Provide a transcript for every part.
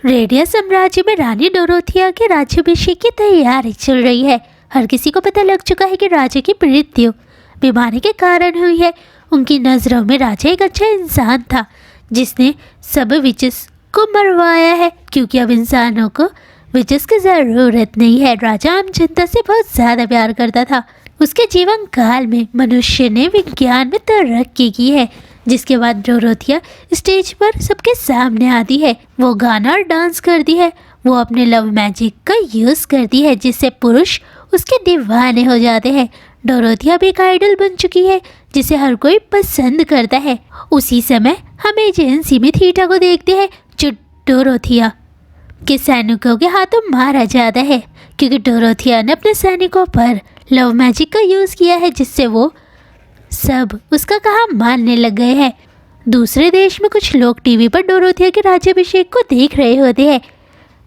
Radio साम्राज्य में रानी Dorothea के राज्याभिषेक की तैयारी चल रही है। हर किसी को पता लग चुका है कि राजा की मृत्यु बीमारी के कारण हुई है। उनकी नज़रों में राजा एक अच्छा इंसान था जिसने सब विचेस को मरवाया है, क्योंकि अब इंसानों को विचेस की ज़रूरत नहीं है। राजा आम जनता से बहुत ज़्यादा प्यार करता था। उसके जीवन काल में मनुष्य ने विज्ञान में तरक्की की है, जिसके बाद डोरोथिया स्टेज पर सबके सामने आती है। वो गाना और डांस करती है। वो अपने लव मैजिक का यूज़ करती है जिससे पुरुष उसके दीवाने हो जाते हैं। डोरोथिया भी एक आइडल बन चुकी है जिसे हर कोई पसंद करता है। उसी समय हम एजेंसी में थीटा को देखते हैं जो डोरोथिया के सैनिकों के हाथों मारा जाता है, क्योंकि डोरोथिया ने अपने सैनिकों पर लव मैजिक का यूज़ किया है जिससे वो सब उसका कहा मानने लग गए हैं। दूसरे देश में कुछ लोग टीवी पर डोरोथिया के राज्याभिषेक को देख रहे होते हैं।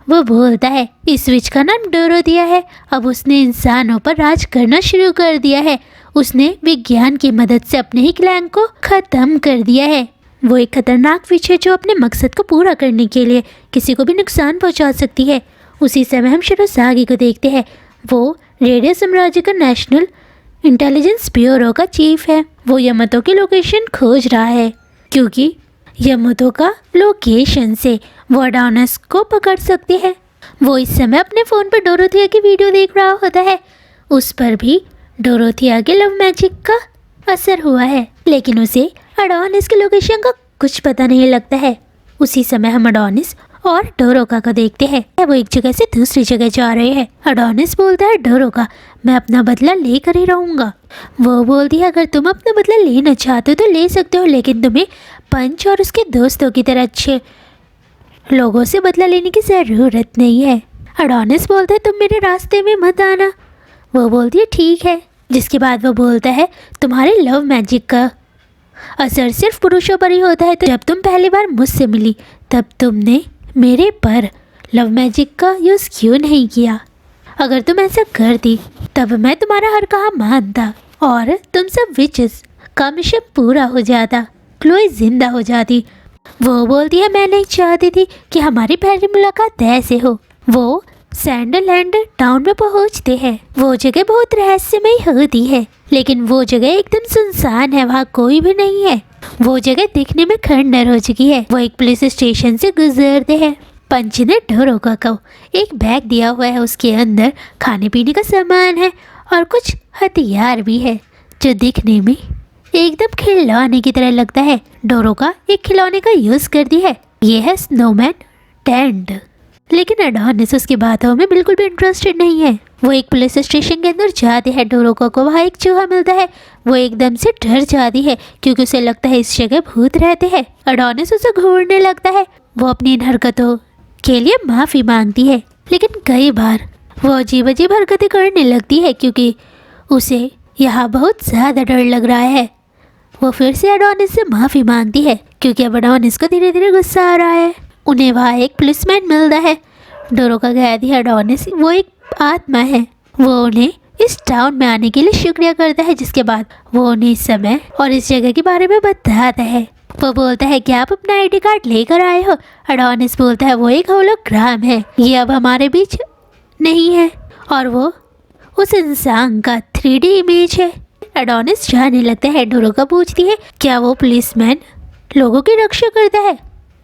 वो बोलता है इस विच का नाम डोरोथिया है। अब उसने इंसानों पर राज करना शुरू कर दिया है। उसने विज्ञान की मदद से अपने ही क्लैन को ख़त्म कर दिया है। वो एक खतरनाक विच है जो अपने मकसद को पूरा करने के लिए किसी को भी नुकसान पहुंचा सकती है। उसी समय हम शिरोसागी को देखते हैं। वो रेडिया साम्राज्य का नेशनल इंटेलिजेंस ब्यूरो का चीफ है। वो यमतों की लोकेशन खोज रहा है, क्योंकि यमतों का लोकेशन से वो अडोनिस को पकड़ सकती है। वो इस समय अपने फ़ोन पर डोरोथिया की वीडियो देख रहा होता है। उस पर भी डोरोथिया के लव मैजिक का असर हुआ है, लेकिन उसे अडोनिस की लोकेशन का कुछ पता नहीं लगता है। उसी समय हम अडोनिस और डोरोका को देखते हैं। वो एक जगह से दूसरी जगह जा रहे हैं। अडोनिस बोलता है डोरोका, मैं अपना बदला लेकर ही रहूँगा। वो बोलती है अगर तुम अपना बदला लेना चाहते हो तो ले सकते हो, लेकिन तुम्हें पंच और उसके दोस्तों की तरह अच्छे लोगों से बदला लेने की ज़रूरत नहीं है। अडोनिस बोलता है तुम मेरे रास्ते में मत आना। वो बोलती है ठीक है। जिसके बाद वो बोलता है तुम्हारे लव मैजिक का असर सिर्फ पुरुषों पर ही होता है, तो जब तुम पहली बार मुझसे मिली तब तुमने मेरे पर लव मैजिक का यूज़ क्यों नहीं किया? अगर तुम ऐसा करती तब मैं तुम्हारा हर कहा मानता और तुम सब विचेस का मिशन पूरा हो जाता, क्लोई जिंदा हो जाती। वो बोलती है मैं नहीं चाहती थी कि हमारी पहली मुलाकात ऐसे हो। वो सैंडललैंड टाउन में पहुंचते हैं। वो जगह बहुत रहस्यमयी होती है, लेकिन वो जगह एकदम सुनसान है, वहाँ कोई भी नहीं है। वो जगह दिखने में खंडर हो चुकी है। वो एक पुलिस स्टेशन से गुजरते हैं। पंच ने डोरोका को एक बैग दिया हुआ है। उसके अंदर खाने पीने का सामान है और कुछ हथियार भी है जो दिखने में एकदम खिलौने की तरह लगता है। डोरोका एक खिलौने का यूज़ करती है। ये है स्नोमैन टेंट, लेकिन अडोनिस उसकी बातों में बिल्कुल भी इंटरेस्टेड नहीं है। वो एक पुलिस स्टेशन के अंदर जाते हैं। डोरोका को वहाँ एक चूहा मिलता है। वो एकदम से डर जाती है क्योंकि उसे लगता है इस जगह भूत रहते हैं। अडोनिस उसे घूरने लगता है। वो अपनी इन हरकतों के लिए माफ़ी मांगती है, लेकिन कई बार वो अजीब अजीब हरकतें करने लगती है क्योंकि उसे यहाँ बहुत ज़्यादा डर लग रहा है। वो फिर से अडोनिस से माफ़ी मांगती है क्योंकि अब अडोनिस को धीरे धीरे गुस्सा आ रहा है। उन्हें वहाँ एक पुलिसमैन मिलता है। डोरोका कहती है अडोनिस वो एक आत्मा है। वो उन्हें इस टाउन में आने के लिए शुक्रिया करता है, जिसके बाद वो उन्हें इस समय और इस जगह के बारे में बताता है। वो बोलता है कि आप अपना आईडी कार्ड लेकर आए हो। अडोनिस बोलता है वो एक होलोग्राम है, ये अब हमारे बीच नहीं है और वो उस इंसान का 3D इमेज है। अडोनिस जाने लगता है। डोरोका पूछती है क्या वो पुलिसमैन लोगों की रक्षा करता है?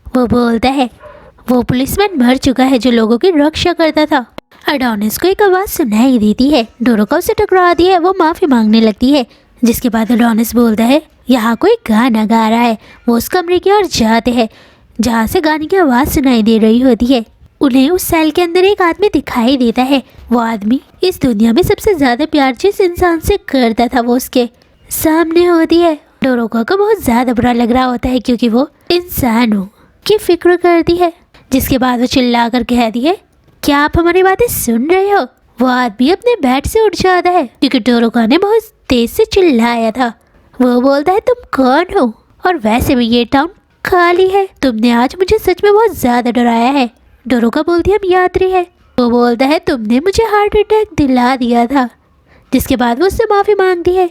वो बोलता है वो पुलिसमैन मर चुका है जो लोगों की रक्षा करता था। अडोनिस को एक आवाज़ सुनाई देती है। डोरोका उसे टकराती है। वो माफ़ी मांगने लगती है, जिसके बाद अडोनिस बोलता है यहाँ कोई गाना गा रहा है। वो उस कमरे की ओर जाते हैं जहाँ से गाने की आवाज़ सुनाई दे रही होती है। उन्हें उस सेल के अंदर एक आदमी दिखाई देता है। वो आदमी इस दुनिया में सबसे ज़्यादा प्यार जिस इंसान से करता था वो उसके सामने होती है। डोरोका को बहुत ज़्यादा बुरा लग रहा होता है क्योंकि वो इंसानों की फिक्र करती है। जिसके बाद वो चिल्ला कर कहती है क्या आप हमारी बातें सुन रहे हो? वो आदमी अपने बेड से उठ जाता है क्योंकि डोरोका ने बहुत तेज से चिल्लाया था। वो बोलता है तुम कौन हो? और वैसे भी ये टाउन खाली है। तुमने आज मुझे सच में बहुत ज़्यादा डराया है। डोरोका बोलती है हम यात्री है। वो बोलता है तुमने मुझे हार्ट अटैक दिला दिया था। जिसके बाद वो उससे माफ़ी मांगती है।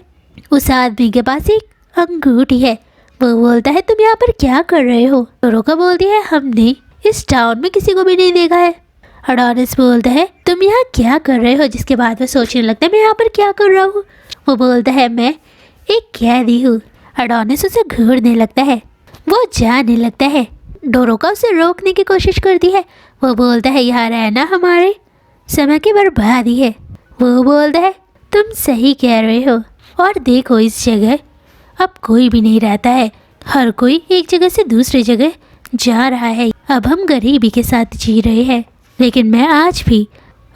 उस आदमी के पास एक अंगूठी है। वो बोलता है तुम यहाँ पर क्या कर रहे हो? डोरोका बोलती है हमने इस टाउन में किसी को भी नहीं देखा है। अडोनिस बोलता है तुम यहाँ क्या कर रहे हो, जिसके बाद वो सोचने लगता है मैं यहाँ पर क्या कर रहा हूँ। वो बोलता है मैं एक कैदी हूँ। अडोनिस उसे घूरने लगता है, वो जाने लगता है। डोरोका उसे रोकने की कोशिश करती है। वो बोलता है यहाँ रहना हमारे समय की बर्बादी है। वो बोलता है तुम सही कह रहे हो, और देखो इस जगह अब कोई भी नहीं रहता है, हर कोई एक जगह से दूसरी जगह जा रहा है। अब हम गरीबी के साथ जी रहे हैं, लेकिन मैं आज भी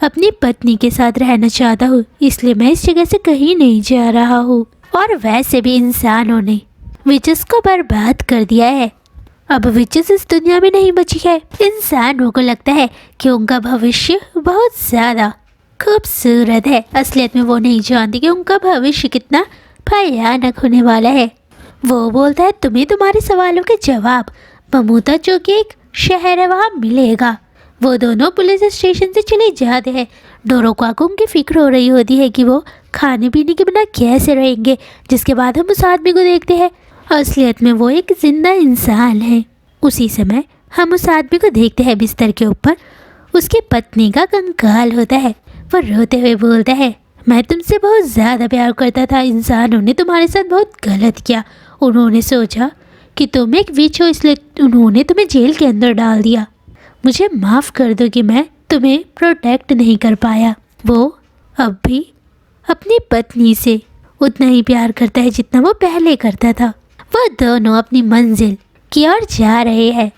अपनी पत्नी के साथ रहना चाहता हूँ, इसलिए मैं इस जगह से कहीं नहीं जा रहा हूँ। और वैसे भी इंसानों ने विचेस को बर्बाद कर दिया है, अब विचेस इस दुनिया में नहीं बची है। इंसानों को लगता है कि उनका भविष्य बहुत ज़्यादा खूबसूरत है, असलियत में वो नहीं जानती कि उनका भविष्य कितना भयानक होने वाला है। वो बोलता है तुम्हें तुम्हारे सवालों के जवाब बमूता जो कि एक शहर है वहाँ मिलेगा। वो दोनों पुलिस स्टेशन से चले जाते हैं। डोरोका को उनकी फिक्र हो रही होती है कि वो खाने पीने के बिना कैसे रहेंगे, जिसके बाद हम उस आदमी को देखते हैं, असलियत में वो एक जिंदा इंसान है। उसी समय हम उस आदमी को देखते हैं, बिस्तर के ऊपर उसकी पत्नी का कंकाल होता है। वो रोते हुए बोलता है मैं तुमसे बहुत ज़्यादा प्यार करता था, इंसानों ने तुम्हारे साथ बहुत गलत किया। उन्होंने सोचा कि तुम एक विच हो, इसलिए उन्होंने तुम्हें जेल के अंदर डाल दिया। मुझे माफ़ कर दो कि मैं तुम्हें प्रोटेक्ट नहीं कर पाया। वो अब भी अपनी पत्नी से उतना ही प्यार करता है जितना वो पहले करता था। वो दोनों अपनी मंजिल की ओर जा रहे हैं।